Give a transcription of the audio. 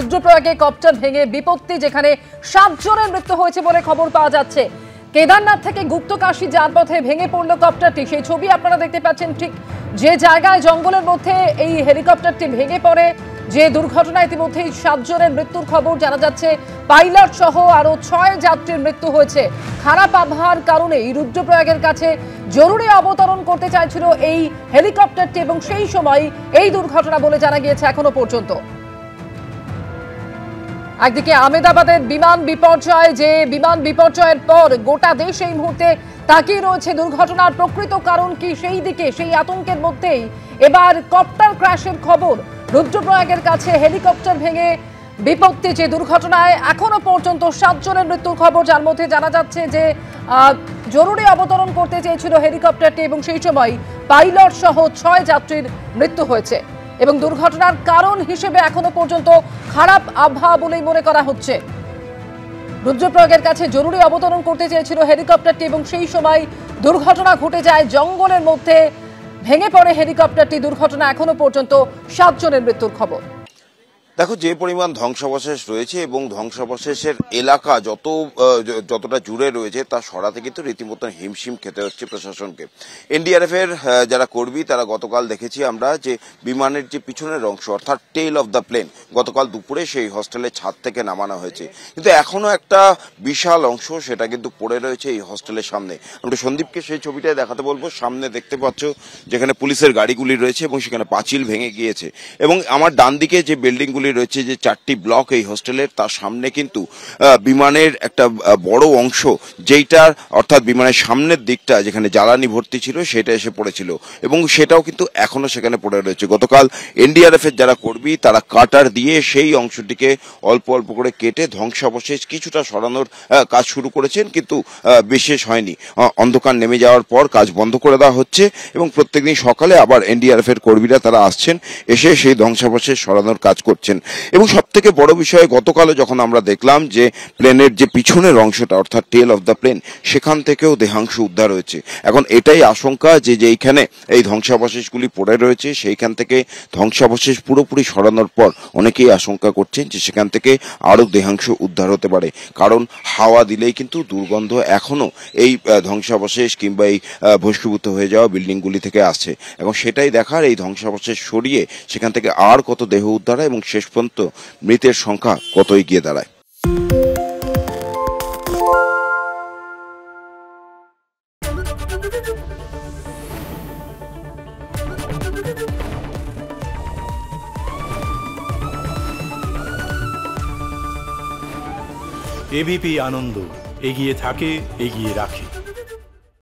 রুদ্রপ্রয়াগে copter ভেঙে বিপত্তি, যেখানে 7 জনের মৃত্যু হয়েছে বলে খবর পাওয়া যাচ্ছে। কেদারনাথ থেকে গুপ্তকাশী যাওয়ার পথে ভেঙে পড়ল কপ্টারটি। সেই ছবি আপনারা দেখতে পাচ্ছেন, ঠিক যে জায়গায় জঙ্গলের মধ্যে এই হেলিকপ্টারটি ভেঙে পড়ে। যে দুর্ঘটনা, ইতিমধ্যেই 7 জনের মৃত্যুর খবর জানা যাচ্ছে। পাইলট সহ আরো 6 যাত্রীর মৃত্যু হয়েছে। খারাপ আবহাওয়ার কারণে রুদ্রপ্রয়াগের কাছে জরুরি অবতরণ করতে চাইছিল এই হেলিকপ্টারটি, এবং সেই সময় এই দুর্ঘটনা বলে জানা গিয়েছে এখনো পর্যন্ত। একদিকে আহমেদাবাদের বিমান বিপর্যয়, যে বিমান বিপর্যয়ের পর গোটা দেশ এই মুহূর্তে তাকিয়ে রয়েছে দুর্ঘটনার প্রকৃত কারণ কি সেই দিকে। সেই আতঙ্কের মধ্যেই এবার কপ্টার ক্র্যাশের খবর। রুদ্রপ্রয়াগের কাছে হেলিকপ্টার ভেঙে বিপত্তি, যে দুর্ঘটনায় এখনো পর্যন্ত 7 জনের মৃত্যুর খবর, যার মধ্যে জানা যাচ্ছে যে জরুরি অবতরণ করতে চেয়েছিল হেলিকপ্টারটি, এবং সেই সময় পাইলট সহ 6 যাত্রীর মৃত্যু হয়েছে। এবং দুর্ঘটনার কারণ হিসেবে এখনো পর্যন্ত খারাপ আবহাওয়া বলেই মনে করা হচ্ছে। রুদ্রপ্রয়াগের কাছে জরুরি অবতরণ করতে চেয়েছিল হেলিকপ্টারটি, এবং সেই সময় দুর্ঘটনা ঘটে যায়। জঙ্গলের মধ্যে ভেঙে পড়ে হেলিকপ্টারটি। দুর্ঘটনা এখনো পর্যন্ত 7 জনের মৃত্যুর খবর। দেখো, যে পরিমাণ ধ্বংসাবশেষ রয়েছে এবং ধ্বংসাবশেষের এলাকা যতটা জুড়ে রয়েছে তা সরাতে কিন্তু রীতিমতো হিমশিম খেতে হচ্ছে প্রশাসনকে। এনডিআরএফ এর যারা কর্মী, তারা গতকাল দেখেছি আমরা যে বিমানের যে পিছনের অংশ অর্থাৎ টেল অফ দ্য প্লেন গতকাল দুপুরে সেই হোস্টেলের ছাদ থেকে নামানো হয়েছে, কিন্তু এখনো একটা বিশাল অংশ সেটা কিন্তু পড়ে রয়েছে এই হোস্টেলের সামনে। আমরা সন্দীপকে সেই ছবিটাই দেখাতে বলবো। সামনে দেখতে পাচ্ছ যেখানে পুলিশের গাড়িগুলি রয়েছে এবং সেখানে পাঁচিল ভেঙে গিয়েছে, এবং আমার ডান দিকে যে বিল্ডিংগুলি রয়েছে, যে 4টি ব্লক এই হোস্টেলের, তার সামনে কিন্তু বিমানের একটা বড় অংশ, যেইটার অর্থাৎ বিমানের সামনের দিকটা যেখানে জ্বালানি ভর্তি ছিল সেটা এসে পড়েছিল, এবং সেটাও কিন্তু এখনো সেখানে পড়ে রয়েছে। গতকাল এনডিআরএফ এর যারা কর্মী, তারা কাটার দিয়ে সেই অংশটিকে অল্প অল্প করে কেটে ধ্বংসাবশেষ কিছুটা সরানোর কাজ শুরু করেছেন, কিন্তু বিশেষ হয়নি। অন্ধকার নেমে যাওয়ার পর কাজ বন্ধ করে দেওয়া হচ্ছে, এবং প্রত্যেকদিন সকালে আবার এনডিআরএফ এর কর্মীরা তারা আসছেন, এসে সেই ধ্বংসাবশেষ সরানোর কাজ করছেন। এবং সব থেকে বড় বিষয়, গতকালও যখন আমরা দেখলাম যে প্লেনের যে পিছনের অংশটা অর্থাৎ টেল অফ দ্য প্লেন, সেখান থেকেও দেহাংশ উদ্ধার হয়েছে। এখন এটাই আশঙ্কা যে যেইখানে এই ধ্বংসাবশেষগুলি পড়ে রয়েছে সেইখান থেকে ধ্বংসাবশেষ পুরোপুরি সরানোর পর অনেকেই আশঙ্কা করছেন যে সেখান থেকে আরও দেহাংশ উদ্ধার হতে পারে, কারণ হাওয়া দিলেই কিন্তু দুর্গন্ধ এখনো এই ধ্বংসাবশেষ কিংবা এই ভস্মীভূত হয়ে যাওয়া বিল্ডিংগুলি থেকে আসছে। এবং সেটাই দেখার, এই ধ্বংসাবশেষ সরিয়ে সেখান থেকে আর কত দেহ উদ্ধার হয় এবং শেষ পর্যন্ত মৃতের সংখ্যা কত এগিয়ে দাঁড়ায়। এবিপি আনন্দ, এগিয়ে থাকে, এগিয়ে রাখে।